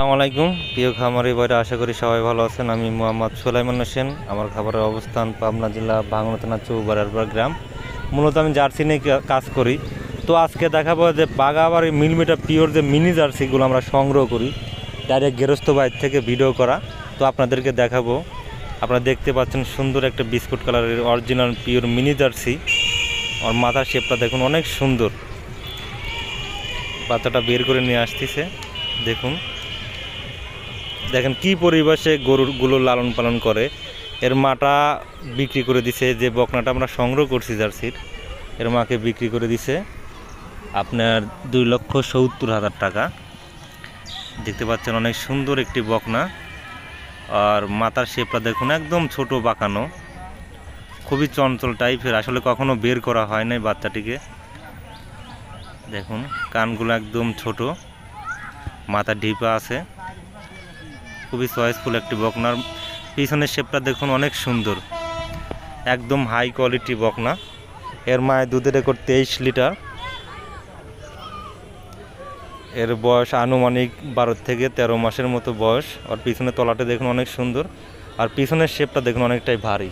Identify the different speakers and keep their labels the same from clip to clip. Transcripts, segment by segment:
Speaker 1: আসসালামু আলাইকুম প্রিয় খামারি ভাইরা, আশা করি সবাই ভালো আছেন। আমি মোহাম্মদ সুলাইমান হোসেন। আমার খাবারের অবস্থান পাবনা জেলা ভাঙড়া থানা চৌবাড়ারপাড় গ্রাম। মূলত আমি জার্সি নিয়ে কাজ করি। তো আজকে দেখাবো যে বাগাবাড়ি মিলিমিটার পিওর যে মিনি জার্সিগুলো আমরা সংগ্রহ করি, ডাইরেক্ট গেরস্ত বাইর থেকে ভিডিও করা। তো আপনাদেরকে দেখাবো। আপনারা দেখতে পাচ্ছেন সুন্দর একটা বিস্কুট কালারের অরিজিনাল পিওর মিনি জার্সি। আর মাথার শেপটা দেখুন অনেক সুন্দর। বাচ্চাটা বের করে নিয়ে আসতেছে, দেখেন কি পরিবেশে গরুগুলো লালন পালন করে। এর মাটা বিক্রি করে দিছে, যে বকনাটা আমরা সংগ্রহ করছি জার্সির, এর মাকে বিক্রি করে দিছে আপনার 2,70,000 টাকা। দেখতে পাচ্ছেন অনেক সুন্দর একটি বকনা। আর মাথার শেপটা দেখুন একদম ছোট বাঁকানো, খুবই চঞ্চল টাইপের। আসলে কখনো বের করা হয় নাই বাচ্চাটিকে। দেখুন কানগুলো একদম ছোট, মাথা ঢিপা আছে, খুবই চয়েসফুল একটি বকনার। পিছনের শেপটা দেখুন অনেক সুন্দর, একদম হাই কোয়ালিটি বকনা। এর মায়ের দুধের রেকর্ড 23 লিটার। এর বয়স আনুমানিক 12 থেকে 13 মাসের মতো বয়স। আর পিছনের তলাটা দেখুন অনেক সুন্দর, আর পিছনের শেপটা দেখুন অনেকটাই ভারী।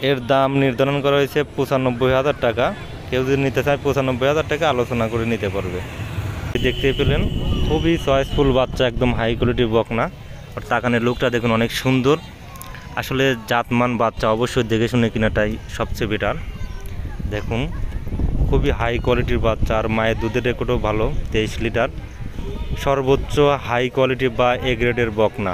Speaker 1: এর দাম নির্ধারণ করা হয়েছে 95,000 টাকা। কেউ যদি নিতে চায় 95,000 টাকা আলোচনা করে নিতে পারবে। দেখতে পেলেন খুবই চয়েসফুল বাচ্চা, একদম হাই কোয়ালিটির বকনা। আর তাকানের লুকটা দেখুন অনেক সুন্দর। আসলে জাতমান বাচ্চা অবশ্যই দেখে শুনে কেনাটাই সবচেয়ে বেটার। দেখুন খুবই হাই কোয়ালিটির বাচ্চা। আর মায়ের দুধের রেকর্ডও ভালো, 23 লিটার। সর্বোচ্চ হাই কোয়ালিটি বা এ গ্রেডের বকনা।